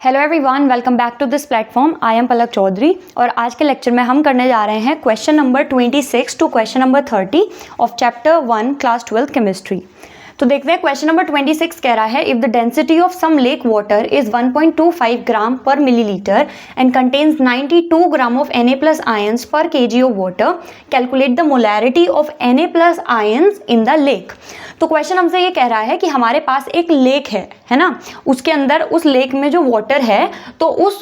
Hello everyone, welcome back to this platform. I am Palak Chaudhary और आज के लेक्चर में हम करने जा रहे हैं question number 26 to question number 30 of chapter 1 class 12 chemistry. तो देखते हैं क्वेश्चन नंबर 26 कह रहा है, if the density of some lake water is 1.25 gram per millilitre and contains 92 gram of Na plus ions per kg of water, calculate the molarity of Na plus ions in the lake. तो question हमसे ये कह रहा है कि हमारे पास एक lake है ना, उसके अंदर उस लेक में जो वाटर है तो उस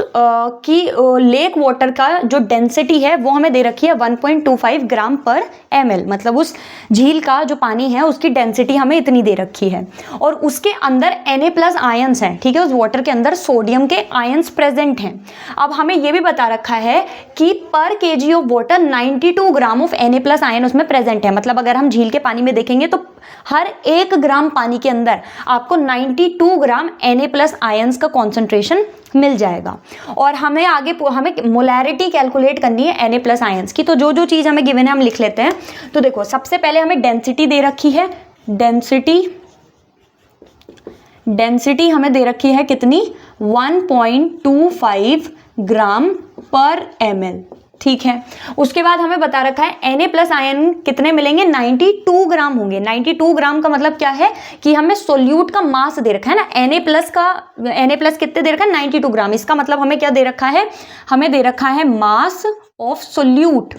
लेक वाटर का जो डेंसिटी है वो हमें दे रखी है 1.25 ग्राम पर ml, मतलब उस झील का जो पानी है उसकी डेंसिटी हमें इतनी दे रखी है और उसके अंदर Na प्लस आयंस हैं। ठीक है, उस वाटर के अंदर सोडियम के आयंस प्रेजेंट हैं। अब हमें ये भी बता रखा है कि पर kg of water 92 gram of Na plus ion उसमें प्रेजेंट है। मतलब अगर हम झील के पानी में देखेंगे तो हर 1 ग्राम पानी के अंदर आपको 92 ग्राम Na प्लस आयंस का कॉन्सेंट्रेशन मिल जाएगा। और हमें मोलैरिटी कैलकुलेट करनी है Na प्लस आयंस की। तो जो जो चीज़ हमें गिवन है हम लिख लेते हैं। तो देखो, सबसे पहले हमें डेंसिटी दे रखी है। डेंसिटी हमें दे रखी है कितनी, 1.25 ग्राम पर ml। ठीक है, उसके बाद हमें बता रखा है Na प्लस आयन कितने मिलेंगे, 92 ग्राम होंगे। 92 ग्राम का मतलब क्या है कि हमें सोल्यूट का मास दे रखा है ना, Na प्लस कितने दे रखा है, 92 ग्राम। इसका मतलब हमें क्या दे रखा है, हमें दे रखा है मास ऑफ सोल्यूट।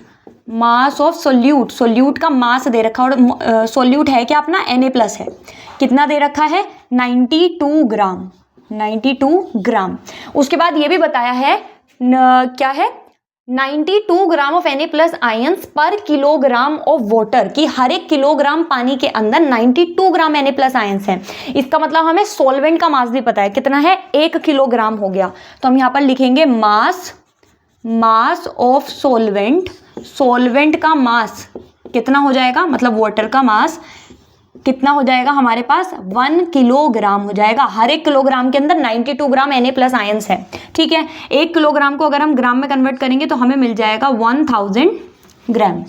सोल्यूट का मास दे रखा है और सोल्यूट है क्या अपना, Na प्लस है। कितना दे रखा है, 92 ग्राम। उसके बाद ये भी बताया है क्या है, 92 gram of Na plus ions पर किलोग्राम ऑफ वाटर, की हर एक किलोग्राम पानी के अंदर 92 ग्राम Na प्लस आयंस हैं। इसका मतलब हमें सॉल्वेंट का मास भी पता है, कितना है, 1 किलोग्राम हो गया। तो हम यहाँ पर लिखेंगे मास ऑफ सॉल्वेंट का मास कितना हो जाएगा, मतलब वाटर का मास कितना हो जाएगा हमारे पास, 1 किलोग्राम हो जाएगा। हर एक किलोग्राम के अंदर 92 ग्राम Na प्लस आयंस है। ठीक है, 1 किलोग्राम को अगर हम ग्राम में कन्वर्ट करेंगे तो हमें मिल जाएगा 1000 ग्राम।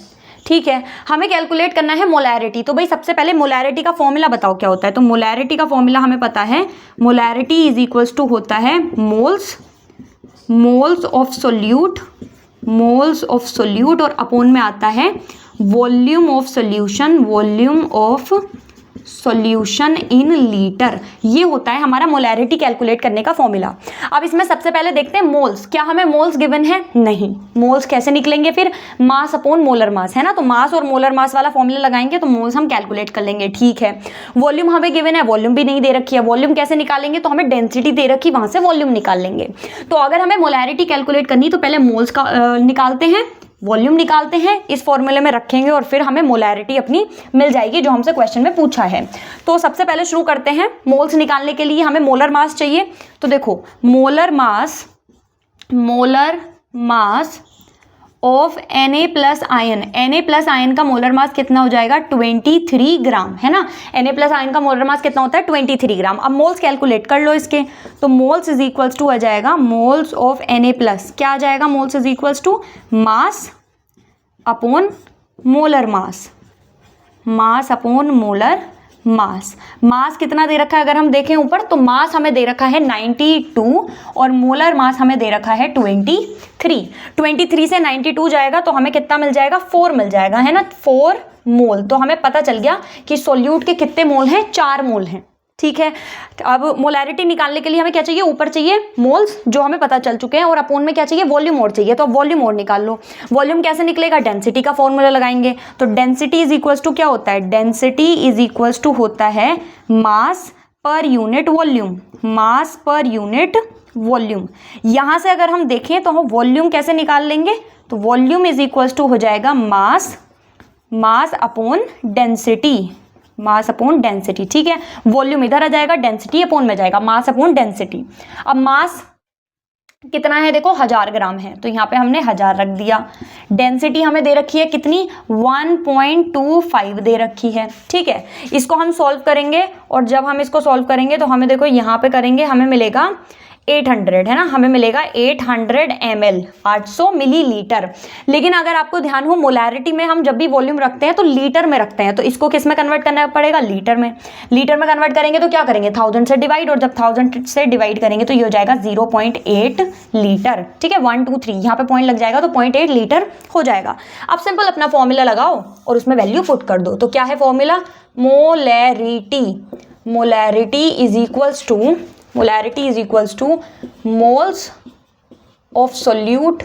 ठीक है, हमें कैलकुलेट करना है मोलैरिटी। तो भाई सबसे पहले मोलैरिटी का फॉर्मूला बताओ क्या होता है। तो मोलैरिटी का फॉर्मूला हमें पता है, मोलैरिटी इज इक्वल्स टू होता है मोल्स ऑफ सोल्यूट और अपोन में आता है volume of solution in litre. ये होता है हमारा मोलैरिटी कैलकुलेट करने का फॉर्मूला। अब इसमें सबसे पहले देखते हैं मोल्स। क्या हमें मोल्स गिवन है, नहीं। मोल्स कैसे निकलेंगे फिर, मास अपॉन मोलर मास है ना, तो मास और मोलर मास वाला फॉर्मूला लगाएंगे तो मोल्स हम कैलकुलेट कर लेंगे। ठीक है, वॉल्यूम हमें गिवन है, वॉल्यूम भी नहीं दे रखी है। वॉल्यूम कैसे निकालेंगे, तो हमें डेंसिटी दे रखी, वहां से वॉल्यूम निकाल लेंगे। तो अगर हमें मोलैरिटी कैलकुलेट करनी तो पहले मोल्स का निकालते हैं, वॉल्यूम निकालते हैं, इस फॉर्मूले में रखेंगे और फिर हमें मोलैरिटी अपनी मिल जाएगी जो हमसे क्वेश्चन में पूछा है। तो सबसे पहले शुरू करते हैं। मोल्स निकालने के लिए हमें मोलर मास चाहिए। तो देखो, molar mass of Na plus ion का मोलर मास कितना हो जाएगा, 23 ग्राम है ना। Na प्लस आयन का मोलर मास कितना होता है, 23 ग्राम। अब मोल्स कैलकुलेट कर लो इसके। तो मोल्स इज इक्वल्स टू आ जाएगा मोल्स ऑफ Na प्लस, क्या आ जाएगा, moles is equals to mass upon molar mass कितना दे रखा है, अगर हम देखें ऊपर तो मास हमें दे रखा है 92 और मोलर मास हमें दे रखा है 23 से 92 जाएगा तो हमें कितना मिल जाएगा, 4 मिल जाएगा है ना, 4 मोल। तो हमें पता चल गया कि सोल्यूट के कितने मोल हैं, 4 मोल हैं। ठीक है, अब मोलैरिटी निकालने के लिए हमें क्या चाहिए, ऊपर चाहिए मोल्स जो हमें पता चल चुके हैं और अपोन में क्या चाहिए, वॉल्यूम और चाहिए। तो अब वॉल्यूम और निकाल लो। वॉल्यूम कैसे निकलेगा, डेंसिटी का फॉर्मूला लगाएंगे। तो डेंसिटी इज इक्वल्स टू क्या होता है, डेंसिटी इज इक्वल्स टू होता है मास पर यूनिट वॉल्यूम। यहां से अगर हम देखें तो हम वॉल्यूम कैसे निकाल लेंगे, तो वॉल्यूम इज इक्वल्स टू हो जाएगा मास अपॉन डेंसिटी। ठीक है, वॉल्यूम इधर आ जाएगा, डेंसिटी अपोन में जाएगा, मास अपॉन डेंसिटी। अब मास कितना है, देखो 1000 ग्राम है तो यहाँ पे हमने 1000 रख दिया। डेंसिटी हमें दे रखी है कितनी, 1.25 दे रखी है। ठीक है, इसको हम सॉल्व करेंगे और जब हम इसको सॉल्व करेंगे तो हमें देखो यहाँ पे करेंगे, हमें मिलेगा 800 है ना, हमें मिलेगा 800 ml 800 मिलीलीटर। लेकिन अगर आपको ध्यान हो मोलैरिटी में हम जब भी वॉल्यूम रखते हैं तो लीटर में रखते हैं, तो इसको किस में कन्वर्ट करना पड़ेगा, लीटर में। लीटर में कन्वर्ट करेंगे तो क्या करेंगे 1000 से डिवाइड, और जब 1000 से डिवाइड करेंगे तो ये हो जाएगा 0.8 लीटर। ठीक है 1 2 3 यहाँ पे पॉइंट लग जाएगा तो 0.8 लीटर हो जाएगा। अब सिंपल अपना फॉर्मूला लगाओ और उसमें वैल्यू पुट कर दो। तो क्या है formula, molarity is equals two moles of solute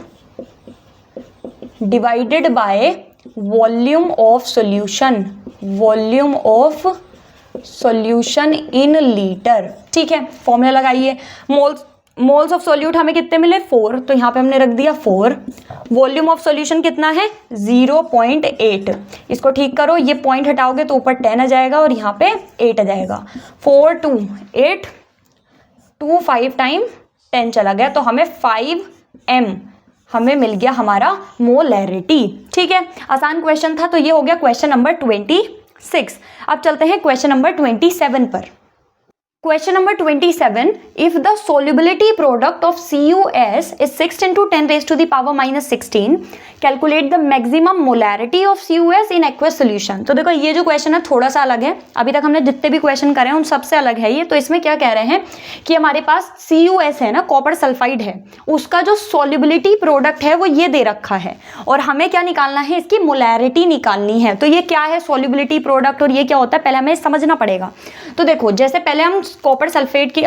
divided by volume of solution in litre. ठीक है फॉर्मूला लगाइए, मोल्स ऑफ सोल्यूट हमें कितने मिले 4, तो यहाँ पे हमने रख दिया 4। वॉल्यूम ऑफ सॉल्यूशन कितना है 0.8। इसको ठीक करो, ये पॉइंट हटाओगे तो ऊपर 10 आ जाएगा और यहाँ पे 8 आ जाएगा। 4 2 8 2 5 टाइम 10 चला गया, तो हमें 5m हमें मिल गया हमारा मोलैरिटी। ठीक है आसान क्वेश्चन था। तो ये हो गया क्वेश्चन नंबर 26। अब चलते हैं क्वेश्चन नंबर 27 पर। Question number 27, if the solubility product of CuS is 6 into 10 raised to the power minus 16, calculate the maximum molarity of CuS in aqueous solution। तो देखो ये जो क्वेश्चन है थोड़ा सा अलग है, अभी तक हमने जितने भी क्वेश्चन करे हैं उन सबसे अलग है ये। तो इसमें क्या कह रहे हैं कि हमारे पास CuS है ना, कॉपर सल्फाइड है, उसका जो solubility प्रोडक्ट है वो ये दे रखा है और हमें क्या निकालना है, इसकी मोलैरिटी निकालनी है। तो ये क्या है solubility प्रोडक्ट और ये क्या होता है पहले हमें समझना पड़ेगा। तो देखो जैसे पहले हम कॉपर सल्फाइड की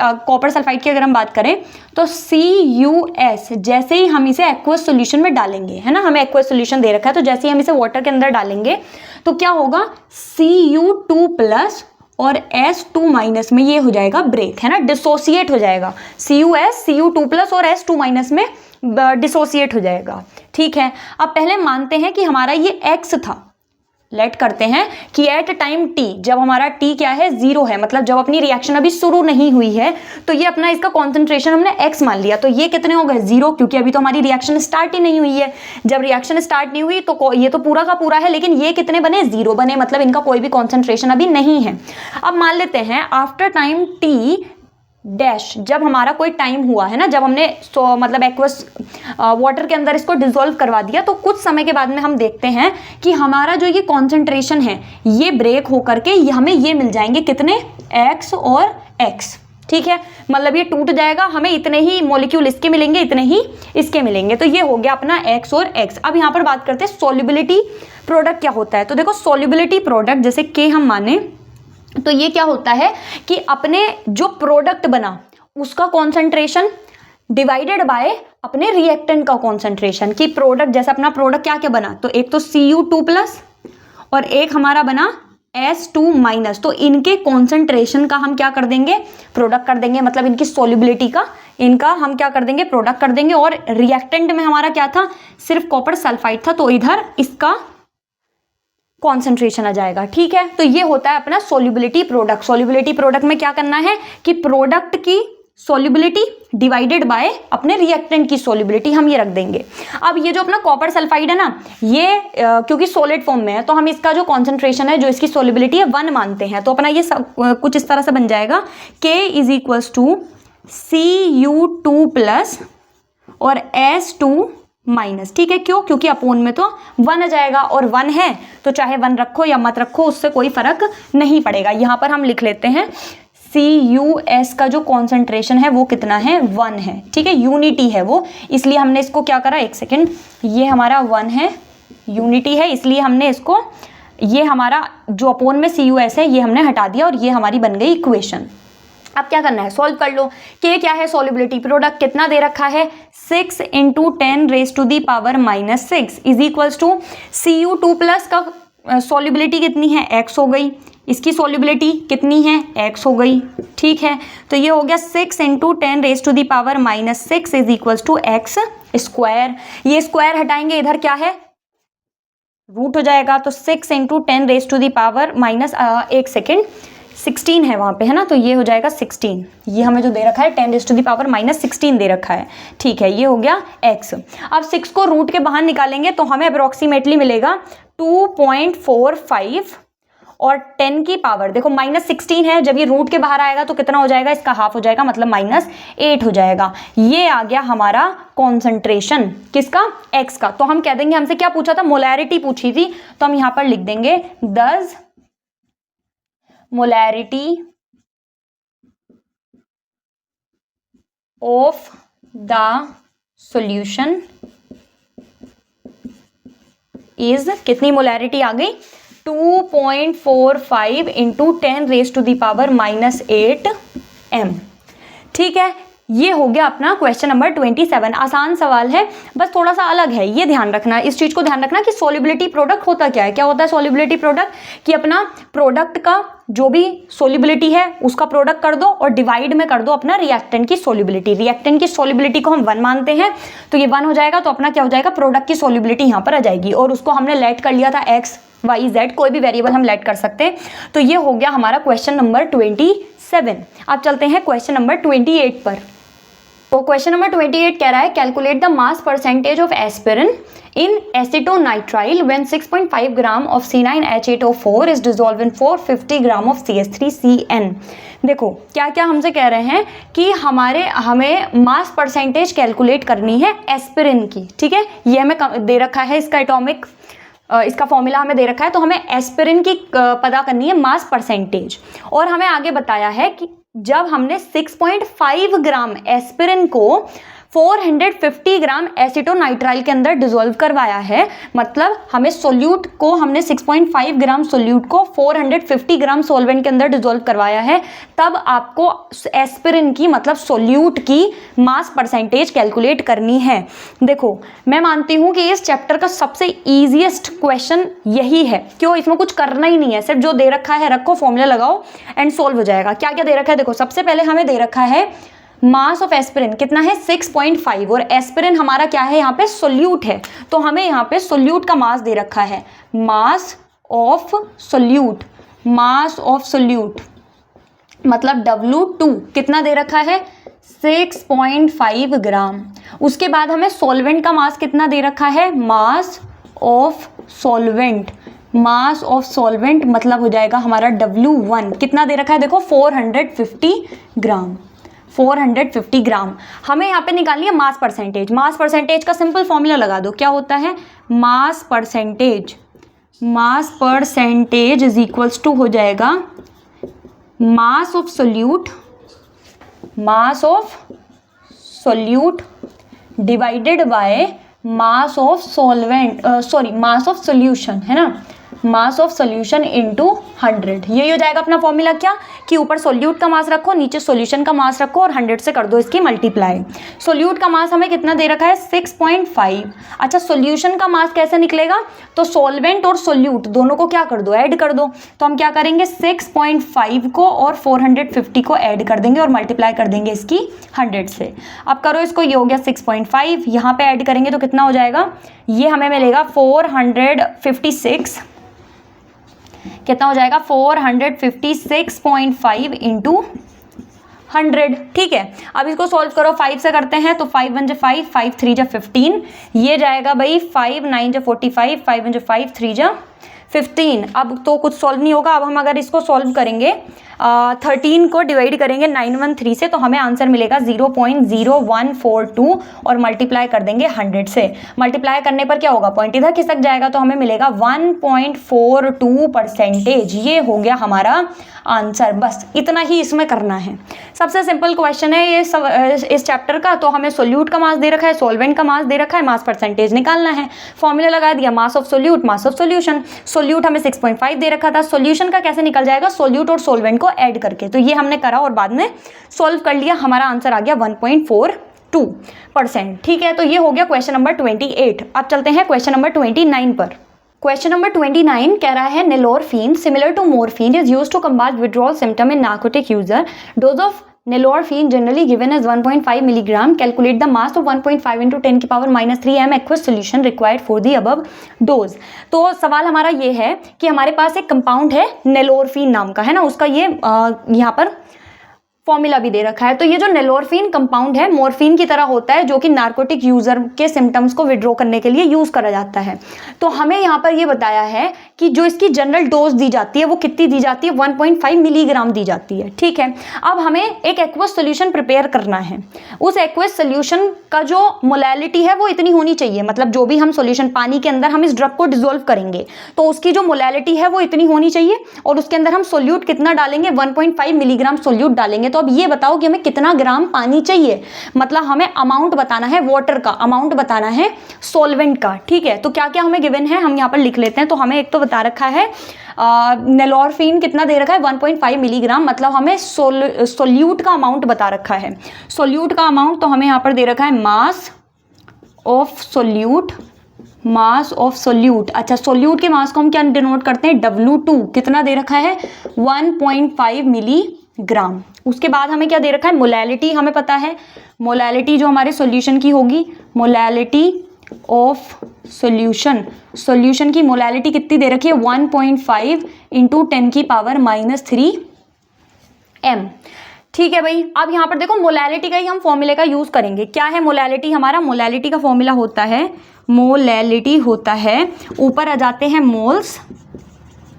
अगर हम बात करें तो CuS जैसे ही हम इसे एक्वस सॉल्यूशन में डालेंगे, है ना, हमें एक्वस सॉल्यूशन दे रखा है, तो जैसे ही हम इसे वाटर के अंदर डालेंगे तो क्या होगा Cu2 प्लस और S2 माइनस में ये हो जाएगा ब्रेक, है ना, डिसोसिएट हो जाएगा। CuS Cu2 प्लस और S2 माइनस में डिसोसिएट हो जाएगा। ठीक है अब पहले मानते हैं कि हमारा ये X था, लेट करते हैं कि एट टाइम t, जब हमारा t क्या है 0 है, मतलब जब अपनी रिएक्शन अभी शुरू नहीं हुई है, तो ये अपना इसका कॉन्सेंट्रेशन हमने x मान लिया, तो ये कितने हो गए 0, क्योंकि अभी तो हमारी रिएक्शन स्टार्ट ही नहीं हुई है। जब रिएक्शन स्टार्ट नहीं हुई तो ये तो पूरा का पूरा है, लेकिन ये कितने बने 0 बने, मतलब इनका कोई भी कॉन्सेंट्रेशन अभी नहीं है। अब मान लेते हैं आफ्टर टाइम t डैश, जब हमारा कोई टाइम हुआ है ना, जब हमने मतलब एक्वस वाटर के अंदर इसको डिसॉल्व करवा दिया, तो कुछ समय के बाद में हम देखते हैं कि हमारा जो ये कॉन्सेंट्रेशन है ये ब्रेक होकर के हमें ये मिल जाएंगे कितने x और x। ठीक है मतलब ये टूट जाएगा, हमें इतने ही मॉलिक्यूल इसके मिलेंगे, इतने ही इसके मिलेंगे, तो ये हो गया अपना x और x। अब यहाँ पर बात करते हैं सॉल्युबिलिटी प्रोडक्ट क्या होता है। तो देखो सॉल्युबिलिटी प्रोडक्ट जैसे K हम माने तो ये क्या होता है कि अपने जो प्रोडक्ट बना उसका कॉन्सेंट्रेशन डिवाइडेड बाय अपने रिएक्टेंट का कॉन्सेंट्रेशन, कि प्रोडक्ट जैसे अपना प्रोडक्ट क्या क्या बना, तो एक तो Cu2 प्लस और एक हमारा बना S2 माइनस, तो इनके कॉन्सेंट्रेशन का हम क्या कर देंगे प्रोडक्ट कर देंगे, मतलब इनकी सॉल्युबिलिटी का इनका हम क्या कर देंगे प्रोडक्ट कर देंगे। और रिएक्टेंट में हमारा क्या था सिर्फ कॉपर सल्फाइड था, तो इधर इसका कॉन्सेंट्रेशन आ जाएगा। ठीक है तो ये होता है अपना सॉल्युबिलिटी प्रोडक्ट। सॉल्युबिलिटी प्रोडक्ट में क्या करना है कि प्रोडक्ट की सॉल्युबिलिटी डिवाइडेड बाय अपने रिएक्टेंट की सॉल्युबिलिटी हम ये रख देंगे। अब ये जो अपना कॉपर सल्फाइड है ना, ये क्योंकि सॉलिड फॉर्म में है तो हम इसका जो कॉन्सेंट्रेशन है जो इसकी सॉल्युबिलिटी है 1 मानते हैं, तो अपना ये कुछ इस तरह से बन जाएगा K is equals to Cu2 plus और S2 माइनस। ठीक है क्यों, क्योंकि अपोन में तो 1 आ जाएगा और 1 है तो चाहे 1 रखो या मत रखो उससे कोई फर्क नहीं पड़ेगा। यहाँ पर हम लिख लेते हैं CuS का जो कॉन्सेंट्रेशन है वो कितना है 1 है। ठीक है यूनिटी है वो, इसलिए हमने इसको क्या करा, एक सेकेंड, ये हमारा 1 है, यूनिटी है, इसलिए हमने इसको ये हमारा जो अपोन में CuS है ये हमने हटा दिया और ये हमारी बन गई इक्वेशन। अब क्या करना है सॉल्व कर लो। K क्या है सॉल्युबिलिटी प्रोडक्ट कितना दे रखा है 6 into 10 raise to the power minus 6 is equals to Cu2 plus का सॉल्युबिलिटी कितनी है x हो गई, इसकी सॉल्युबिलिटी कितनी है x हो गई। ठीक है तो ये हो गया 6 into 10 raise to the power minus 6 is equals to x square. ये स्क्वायर हटाएंगे इधर क्या है रूट हो जाएगा, तो 6 into 10 raise to the power minus 1 second 16 है वहाँ पे, है ना, तो ये हो जाएगा 16। ये हमें जो दे रखा है 10 raise to the power minus 16 दे रखा है। ठीक है ये हो गया x। अब 6 को रूट के बाहर निकालेंगे तो हमें अप्रोक्सीमेटली मिलेगा 2.45 और 10 की पावर, देखो -16 है, जब ये रूट के बाहर आएगा तो कितना हो जाएगा, इसका हाफ हो जाएगा, मतलब -8 हो जाएगा। ये आ गया हमारा कॉन्सेंट्रेशन किसका, x का। तो हम कह देंगे हमसे क्या पूछा था, मोलैरिटी पूछी थी, तो हम यहां पर लिख देंगे दस molarity of the solution is, कितनी मोलैरिटी आ गई, 2.45 इंटू 10⁻⁻8 m। ठीक है, ये हो गया अपना क्वेश्चन नंबर 27। आसान सवाल है, बस थोड़ा सा अलग है, ये ध्यान रखना, इस चीज को ध्यान रखना कि सोल्युबिलिटी प्रोडक्ट होता क्या है। क्या होता है सोल्युबिलिटी प्रोडक्ट, कि अपना प्रोडक्ट का जो भी सोल्युबिलिटी है उसका प्रोडक्ट कर दो और डिवाइड में कर दो अपना रिएक्टेंट की सोल्युबिलिटी। रिएक्टेंट की सोल्युबिलिटी को हम 1 मानते हैं, तो ये 1 हो जाएगा, तो अपना क्या हो जाएगा, प्रोडक्ट की सोल्युबिलिटी यहाँ पर आ जाएगी, और उसको हमने लेट कर लिया था x y z, कोई भी वेरिएबल हम लेट कर सकते हैं। तो ये हो गया हमारा क्वेश्चन नंबर 27। अब चलते हैं क्वेश्चन नंबर 28 पर। तो क्वेश्चन नंबर 28 कह रहा है calculate the mass percentage of aspirin in acetonitrile when 6.5 gram of C9H8O4 is dissolve in 450 gram of CH3CN। देखो क्या क्या हमसे कह रहे हैं कि हमें मास परसेंटेज कैलकुलेट करनी है एस्पिरिन की। ठीक है, ये हमें दे रखा है, इसका एटॉमिक, इसका फॉर्मूला हमें दे रखा है, तो हमें एस्पिरिन की पता करनी है मास परसेंटेज। और हमें आगे बताया है कि जब हमने 6.5 ग्राम एस्पिरिन को 450 ग्राम एसिटोनाइट्राइल के अंदर डिसॉल्व करवाया है, मतलब हमें सोल्यूट को, हमने 6.5 ग्राम सोल्यूट को 450 ग्राम सॉल्वेंट के अंदर डिसॉल्व करवाया है, तब आपको एस्पिरिन की, मतलब सोल्यूट की मास परसेंटेज कैलकुलेट करनी है। देखो मैं मानती हूं कि इस चैप्टर का सबसे ईजिएस्ट क्वेश्चन यही है। क्यों, इसमें कुछ करना ही नहीं है, सिर्फ जो दे रखा है रखो, फॉर्मूला लगाओ एंड सोल्व हो जाएगा। क्या क्या दे रखा है, देखो सबसे पहले हमें दे रखा है मास ऑफ एस्पिरिन कितना है 6.5, और एस्पिरिन हमारा क्या है, यहाँ पे सोल्यूट है, तो हमें यहाँ पे सोल्यूट का मास दे रखा है, मास of solute, mass of solute मतलब W2 कितना दे रखा है 6.5 ग्राम। उसके बाद हमें सॉल्वेंट का मास कितना दे रखा है, मास of solvent, mass of solvent मतलब हो जाएगा हमारा W1 कितना दे रखा है, देखो 450 ग्राम, 450 ग्राम। हमें यहाँ पे निकालनी है मास परसेंटेज। मास परसेंटेज का सिंपल फॉर्मूला लगा दो, क्या होता है, mass percentage, mass percentage is equals to हो जाएगा mass of solute, mass of solute divided by mass of solvent, sorry mass of solution, है ना, मास ऑफ सोल्यूशन इनटू 100। ये हो जाएगा अपना फॉर्मूला, क्या कि ऊपर सोल्यूट का मास रखो, नीचे सॉल्यूशन का मास रखो और 100 से कर दो इसकी मल्टीप्लाई। सोल्यूट का मास हमें कितना दे रखा है 6.5। अच्छा सॉल्यूशन का मास कैसे निकलेगा, तो सॉल्वेंट और सोल्यूट दोनों को क्या कर दो, ऐड कर दो। तो हम क्या करेंगे 6.5 को और 450 को ऐड कर देंगे और मल्टीप्लाई कर देंगे इसकी 100 से। अब करो इसको, ये हो गया 6.5, यहाँ पे ऐड करेंगे तो कितना हो जाएगा, ये हमें मिलेगा 456, कितना हो जाएगा 456.5 इंटू 100। ठीक है, अब इसको सॉल्व करो, 5 से करते हैं तो 5 1 जा 5, 5 3 जा 15, ये जाएगा भाई 5 9 जा 45, 5 1 जा 5, 3 जा 15। अब तो कुछ सॉल्व नहीं होगा। अब हम अगर इसको सॉल्व करेंगे 13 को डिवाइड करेंगे 913 से, तो हमें आंसर मिलेगा 0.0142 और मल्टीप्लाई कर देंगे 100 से। मल्टीप्लाई करने पर क्या होगा, पॉइंट इधर खिसक जाएगा, तो हमें मिलेगा 1.42%। ये हो गया हमारा आंसर। बस इतना ही इसमें करना है, सबसे सिंपल क्वेश्चन है ये सब इस चैप्टर का। तो हमें सोल्यूट का मास दे रखा है, सॉल्वेंट का मास दे रखा है, मास परसेंटेज निकालना है। फॉर्मूला लगा दिया, मास of solute, mass of solution. Solute हमें 6.5 दे रखा था, सोल्यूशन का कैसे निकल जाएगा, सोल्यूट और सॉल्वेंट को ऐड करके। तो ये हमने करा और बाद में सॉल्व कर लिया, हमारा आंसर आ गया 1.42%। ठीक है, तो ये हो गया क्वेश्चन नंबर 28। अब चलते हैं क्वेश्चन नंबर 29 पर। क्वेश्चन नंबर 29 कह रहा है nalorphine similar to morphine is used to combat withdrawal symptom in narcotic user. Dose of nalorphine generally given as 1.5 milligram. Calculate the mass of 1.5 into 10⁻³ m aqueous solution required for the above dose. तो सवाल हमारा ये है कि हमारे पास एक compound है नेलोरफीन नाम का, है ना, उसका ये यहाँ पर फॉर्मूला भी दे रखा है। तो ये जो नेलोरफिन कंपाउंड है मॉर्फिन की तरह होता है, जो कि नार्कोटिक यूजर के सिम्टम्स को विड्रॉ करने के लिए यूज करा जाता है। तो हमें यहाँ पर ये बताया है कि जो इसकी जनरल डोज दी जाती है वो कितनी दी जाती है, 1.5 मिलीग्राम दी जाती है। ठीक है, अब हमें एक एक्वस सोल्यूशन प्रिपेयर करना है। उस एक्वस सोल्यूशन का जो मोलैलिटी है वो इतनी होनी चाहिए, मतलब जो भी हम सोल्यूशन पानी के अंदर हम इस ड्रग को डिसोल्व करेंगे तो उसकी जो मोलैलिटी है वो इतनी होनी चाहिए, और उसके अंदर हम सोल्यूट कितना डालेंगे, 1.5 मिलीग्राम सोल्यूट डालेंगे। तो अब ये बताओ कि हमें कितना ग्राम पानी चाहिए, मतलब हमें अमाउंट बताना है वाटर का, अमाउंट बताना है सॉल्वेंट का। ठीक है, तो क्या क्या हमें गिवन है हम यहाँ पर लिख लेते हैं। तो हमें एक तो बता रखा है नेलोरफिन कितना दे रखा है, 1.5 मिलीग्राम, मतलब हमें सोल्यूट का अमाउंट बता रखा है। सोल्यूट का अमाउंट तो हमें यहाँ पर दे रखा है मास of solute, mass of solute. अच्छा, सोल्यूट के मास को हम क्या डिनोट करते हैं, W2, कितना दे रखा है, 1.5 मिलीग्राम। उसके बाद हमें क्या दे रखा है, मोलैलिटी हमें पता है, मोलैलिटी जो हमारे सॉल्यूशन की होगी, मोलैलिटी ऑफ सॉल्यूशन, सॉल्यूशन की मोलैलिटी कितनी दे रखी है, 1.5 इंटू 10 की पावर -3 m। ठीक है भाई, अब यहाँ पर देखो मोलैलिटी का ही हम फॉर्मूले का यूज करेंगे। क्या है मोलैलिटी हमारा, मोलैलिटी का फॉर्मूला होता है, मोलैलिटी होता है, ऊपर आ जाते हैं मोल्स,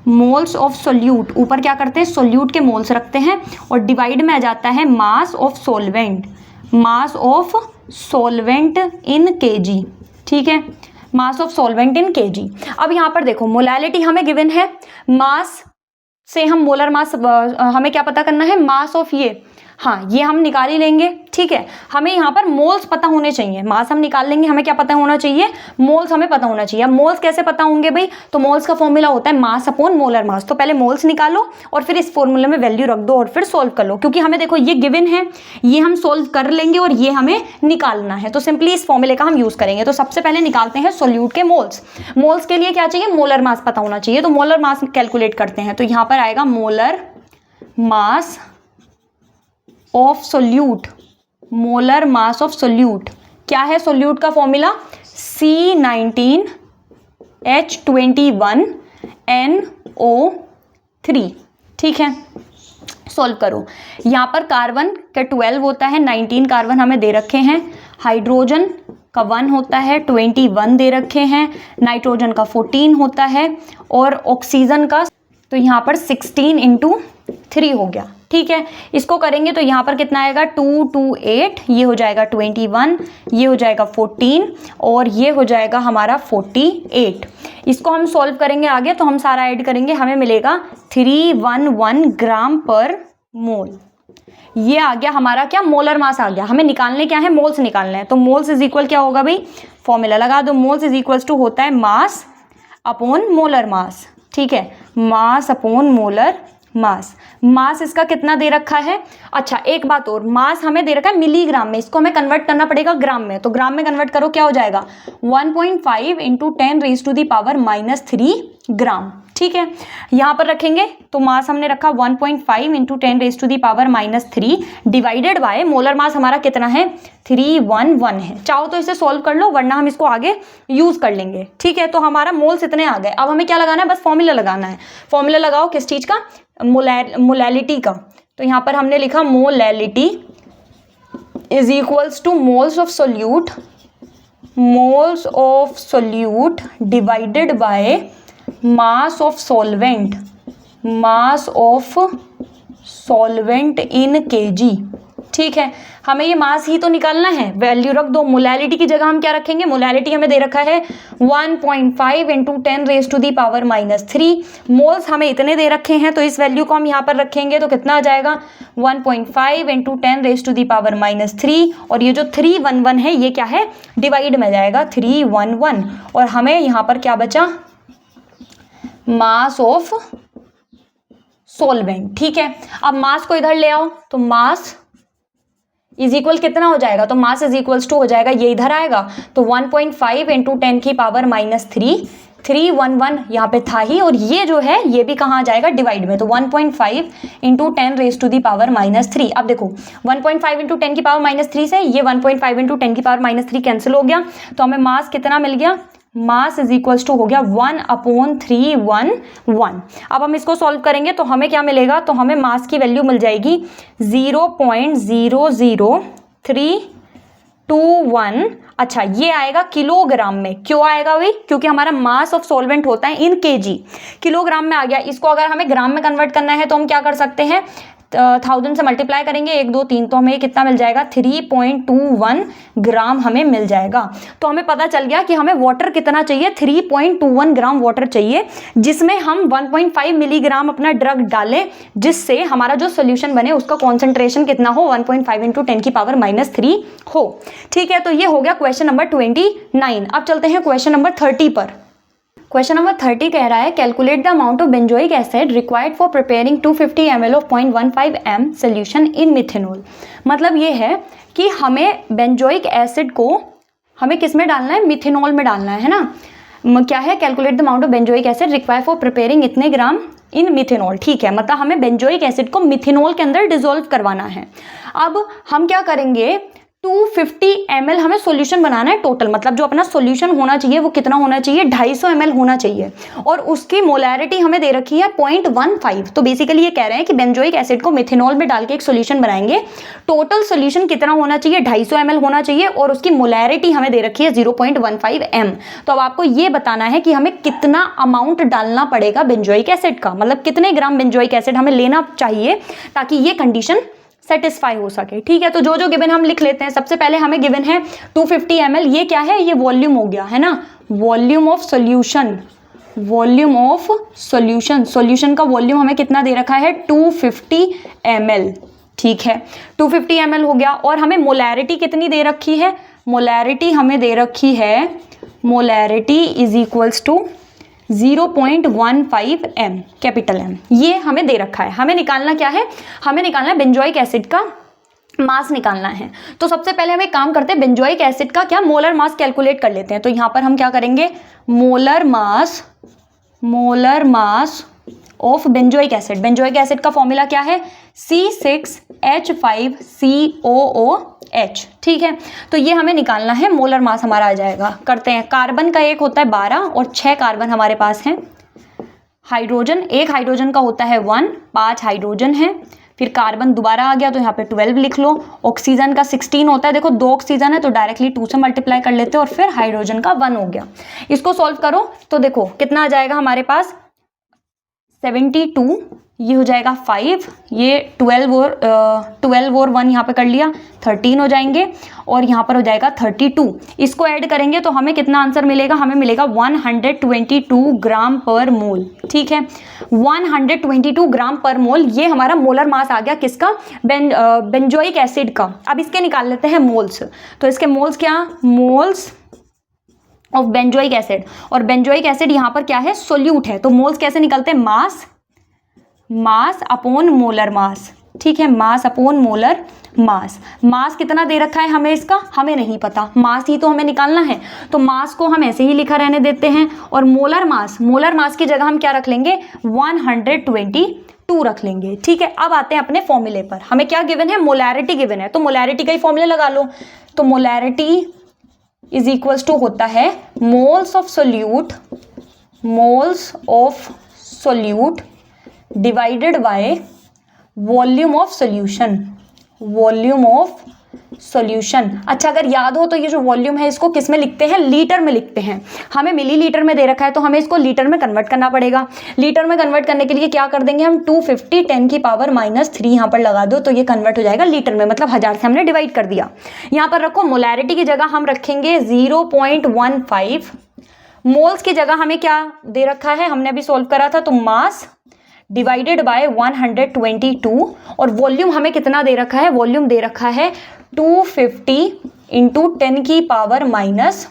मोल्स ऑफ सोल्यूट, ऊपर क्या करते हैं सोल्यूट के मोल्स रखते हैं, और डिवाइड में आ जाता है mass of solvent, mass of solvent in KG. ठीक है, mass of solvent in KG. अब यहाँ पर देखो मोलैलिटी हमें गिवन है, मास से हम मोलर मास, हमें क्या पता करना है, मास ऑफ ये, हाँ ये हम निकाल ही लेंगे। ठीक है, हमें यहाँ पर मोल्स पता होने चाहिए, मास हम निकाल लेंगे, हमें क्या पता होना चाहिए, मोल्स हमें पता होना चाहिए। अब मोल्स कैसे पता होंगे भाई, तो मोल्स का फॉर्मूला होता है मास अपॉन मोलर मास। तो पहले मोल्स निकालो और फिर इस फॉर्मूले में वैल्यू रख दो और फिर सोल्व कर लो, क्योंकि हमें देखो ये गिवन है, ये हम सोल्व कर लेंगे और ये हमें निकालना है। तो सिंपली इस फॉर्मूले का हम यूज करेंगे। तो सबसे पहले निकालते हैं सोल्यूट के मोल्स। मोल्स के लिए क्या चाहिए, मोलर मास पता होना चाहिए, तो मोलर मास कैलकुलेट करते हैं। तो यहाँ पर आएगा molar mass of solute, molar mass of solute. क्या है सोल्यूट का फॉर्मूला, C19H21NO3। ठीक है, सॉल्व करो। यहाँ पर कार्बन का 12 होता है, 19 कार्बन हमें दे रखे हैं, हाइड्रोजन का 1 होता है, 21 दे रखे हैं, नाइट्रोजन का 14 होता है, और ऑक्सीजन का तो यहाँ पर 16 इंटू 3 हो गया। ठीक है, इसको करेंगे तो यहाँ पर कितना आएगा, 2 2 8, ये हो जाएगा 21, ये हो जाएगा 14 और ये हो जाएगा हमारा 48। इसको हम सॉल्व करेंगे आगे, तो हम सारा ऐड करेंगे, हमें मिलेगा 311 ग्राम पर मोल। ये आ गया हमारा क्या, मोलर मास आ गया। हमें निकालने क्या है, मोल्स निकालना है। तो मोल्स इज इक्वल क्या होगा भाई, फॉर्मूला लगा दो, मोल्स इज इक्वल टू होता है मास अपॉन मोलर मास। ठीक है, मास अपॉन मोलर मास। मास इसका कितना दे रखा है, अच्छा एक बात और, मास हमें दे रखा है मिलीग्राम में, इसको हमें कन्वर्ट करना पड़ेगा ग्राम में। तो ग्राम में कन्वर्ट करो, क्या हो जाएगा, 1.5 इंटू 10⁻³ ग्राम। ठीक है, यहाँ पर रखेंगे तो मास हमने रखा 1.5 into 10⁻³ divided by molar mass हमारा कितना है, 311 है। चाहो तो इसे सॉल्व कर लो, वरना हम इसको आगे यूज कर लेंगे। ठीक है, तो हमारा मोल्स इतने आ गए। अब हमें क्या लगाना है, बस फॉर्मूला लगाना है। फॉर्मूला लगाओ किस चीज का, मोलैलिटी का। तो यहाँ पर हमने लिखा molality is equals two moles of solute, moles of solute divided by mass of solvent, mass of solvent in KG. ठीक है, हमें ये मास ही तो निकालना है, वैल्यू रख दो। मोलैलिटी की जगह हम क्या रखेंगे, मोलैलिटी हमें दे रखा है 1.5 इंटू 10⁻³ मोल्स हमें इतने दे रखे हैं, तो इस वैल्यू को हम यहाँ पर रखेंगे तो कितना आ जाएगा, 1.5 इंटू 10⁻³ और ये जो 311 है ये क्या है, डिवाइड में जाएगा 311, और हमें यहाँ पर क्या बचा, मास ऑफ सॉल्वेंट। ठीक है, अब मास को इधर ले आओ, तो मास इज इक्वल कितना हो जाएगा, तो मास इज इक्वल्स टू हो जाएगा, ये इधर आएगा तो 1.5 इंटू 10⁻³ 311 यहाँ पे था ही, और ये जो है ये भी कहाँ आ जाएगा, डिवाइड में। तो 1.5 इंटू 10⁻³ अब देखो 1.5 इंटू 10⁻³ से ये 1.5 इंटू 10⁻³ कैंसिल हो गया, तो हमें मास कितना मिल गया, मास इज इक्वल्स टू हो गया 1/311। अब हम इसको सॉल्व करेंगे तो हमें क्या मिलेगा, तो हमें मास की वैल्यू मिल जाएगी 0.00321। अच्छा, ये आएगा किलोग्राम में। क्यों आएगा भाई? क्योंकि हमारा मास ऑफ सॉल्वेंट होता है इन केजी, किलोग्राम में आ गया। इसको अगर हमें ग्राम में कन्वर्ट करना है तो हम क्या कर सकते हैं, 1000 से मल्टीप्लाई करेंगे 1 2 3, तो हमें कितना मिल जाएगा, 3.21 ग्राम हमें मिल जाएगा। तो हमें पता चल गया कि हमें वाटर कितना चाहिए, 3.21 ग्राम वाटर चाहिए, जिसमें हम 1.5 मिलीग्राम अपना ड्रग डालें, जिससे हमारा जो सोल्यूशन बने उसका कॉन्सेंट्रेशन कितना हो, 1.5 × 10⁻³ हो। ठीक है, तो ये हो गया क्वेश्चन नंबर 29। अब चलते हैं क्वेश्चन नंबर 30 पर। क्वेश्चन नंबर 30 कह रहा है calculate the amount of benzoic acid required for preparing 250 ml of 0.15 m solution in methanol. मतलब ये है कि हमें बेंजोइक एसिड को हमें किस में डालना है, मिथेनॉल में डालना है ना। क्या है, calculate the amount of benzoic acid required for preparing इतने ग्राम इन मिथेनॉल। ठीक है, मतलब हमें बेंजोइक एसिड को मिथेनॉल के अंदर डिसॉल्व करवाना है। अब हम क्या करेंगे, 250 ml हमें सॉल्यूशन बनाना है टोटल, मतलब जो अपना सॉल्यूशन होना चाहिए वो कितना होना चाहिए, 250 ml होना चाहिए, और उसकी मोलैरिटी हमें दे रखी है 0.15। तो बेसिकली ये कह रहे हैं कि बेंजोइक एसिड को मिथेनॉल में डाल के एक सॉल्यूशन बनाएंगे, टोटल सॉल्यूशन कितना होना चाहिए, 250 ml होना चाहिए, और उसकी मोलैरिटी हमें दे रखी है 0.15 m। तो अब आपको ये बताना है कि हमें कितना अमाउंट डालना पड़ेगा बेंजोइक एसिड का, मतलब कितने ग्राम बेंजोइक एसिड हमें लेना चाहिए ताकि ये कंडीशन सेटिस्फाई हो सके। ठीक है, तो जो जो गिवन हम लिख लेते हैं। सबसे पहले हमें गिवन है 250 ml, ये क्या है, ये वॉल्यूम हो गया है ना, volume of solution, volume of solution, solution का वॉल्यूम हमें कितना दे रखा है, 250 ml। ठीक है, 250 ml हो गया, और हमें मोलैरिटी कितनी दे रखी है, मोलैरिटी हमें दे रखी है, molarity is equals to 0.15 m, capital M, ये हमें दे रखा है। हमें निकालना क्या है, हमें निकालना है बेंजोइक एसिड का मास निकालना है। तो सबसे पहले हम एक काम करते हैं, बेंजोइक एसिड का क्या मोलर मास कैलकुलेट कर लेते हैं। तो यहाँ पर हम क्या करेंगे, molar mass of benzoic acid. Benzoic acid का फॉर्मूला क्या है, C6H5COOH। ठीक है, तो ये हमें निकालना है, मोलर मास हमारा आ जाएगा। करते हैं, कार्बन का एक होता है 12 और 6 कार्बन हमारे पास हैं। हाइड्रोजन, एक हाइड्रोजन का होता है 1, 5 हाइड्रोजन है। फिर कार्बन दोबारा आ गया तो यहाँ पे 12 लिख लो। ऑक्सीजन का 16 होता है, देखो 2 ऑक्सीजन है तो डायरेक्टली 2 से मल्टीप्लाई कर लेते हैं, और फिर हाइड्रोजन का 1 हो गया। इसको सॉल्व करो तो देखो कितना आ जाएगा हमारे पास, 72, ये हो जाएगा 5, ये 12 और 1 यहाँ पे कर लिया, 13 हो जाएंगे, और यहाँ पर हो जाएगा 32। इसको ऐड करेंगे तो हमें कितना आंसर मिलेगा, हमें मिलेगा 122 ग्राम पर मोल। ठीक है, 122 ग्राम पर मोल, ये हमारा मोलर मास आ गया किसका, बेंजोइक एसिड का। अब इसके निकाल लेते हैं मोल्स। तो इसके मोल्स क्या, मोल्स ऑफ बेंजोइक एसिड, और बेंजोइक एसिड यहाँ पर क्या है, सोल्यूट है। तो मोल्स कैसे निकलते हैं, मास अपॉन मोलर मास। ठीक है, मास अपॉन मोलर मास। मास कितना दे रखा है हमें इसका, हमें नहीं पता, मास ही तो हमें निकालना है, तो मास को हम ऐसे ही लिखा रहने देते हैं। और मोलर मास की जगह हम क्या रख लेंगे, 122 रख लेंगे। ठीक है, अब आते हैं अपने फॉर्मूले पर। हमें क्या गिवन है, मोलैरिटी गिवन है, तो मोलैरिटी का ही फॉर्मूला लगा लो। तो मोलैरिटी इज इक्वल्स टू होता है moles of solute divided by volume of solution. अच्छा, अगर याद हो तो ये जो वॉल्यूम है इसको किस में लिखते हैं, लीटर में लिखते हैं। हमें मिलीलीटर में दे रखा है तो हमें इसको लीटर में कन्वर्ट करना पड़ेगा। लीटर में कन्वर्ट करने के लिए क्या कर देंगे हम, 250 10⁻³ यहाँ पर लगा दो तो ये कन्वर्ट हो जाएगा लीटर में, मतलब 1000 से हमने डिवाइड कर दिया। यहाँ पर रखो, मोलैरिटी की जगह हम रखेंगे 0.15, मोल्स की जगह हमें क्या दे रखा है, हमने अभी सोल्व करा था, तो मास डिवाइडेड बाय 122, और वॉल्यूम हमें कितना दे रखा है, वॉल्यूम दे रखा है 250 × 10⁻³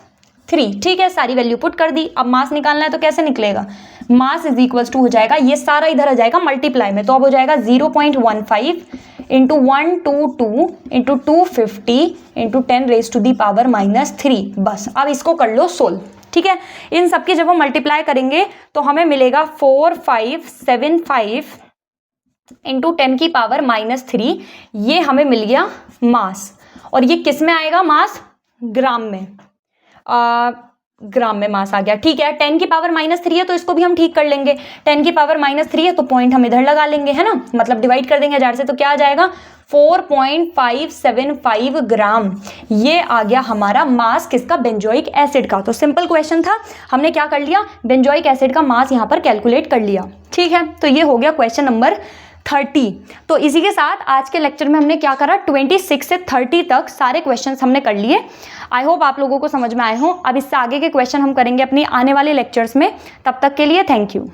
ठीक है, सारी वैल्यू पुट कर दी। अब मास निकालना है तो कैसे निकलेगा, मास इज इक्वल्स टू हो जाएगा, ये सारा इधर आ जाएगा मल्टीप्लाई में, तो अब हो जाएगा 0.15 × 122 × 250 × 10⁻³ बस। अब इसको कर लो सोल्व। ठीक है, इन सब की जब हम मल्टीप्लाई करेंगे तो हमें मिलेगा 4575 × 10⁻³ ये हमें मिल गया मास। और ये किस में आएगा मास, ग्राम में। ग्राम में मास आ गया। ठीक है, 10 की पावर -3 है तो इसको भी हम ठीक कर लेंगे। 10 की पावर -3 है तो पॉइंट हम इधर लगा लेंगे, है ना, मतलब डिवाइड कर देंगे 1000 से, तो क्या आ जाएगा 4.575 ग्राम। ये आ गया हमारा मास किसका, बेंजोइक एसिड का। तो सिंपल क्वेश्चन था, हमने क्या कर लिया, बेंजोइक एसिड का मास यहाँ पर कैलकुलेट कर लिया। ठीक है, तो ये हो गया क्वेश्चन नंबर 30। तो इसी के साथ आज के लेक्चर में हमने क्या करा, 26 से 30 तक सारे क्वेश्चंस हमने कर लिए। आई होप आप लोगों को समझ में आए हों। अब इससे आगे के क्वेश्चन हम करेंगे अपनी आने वाले लेक्चर्स में। तब तक के लिए थैंक यू।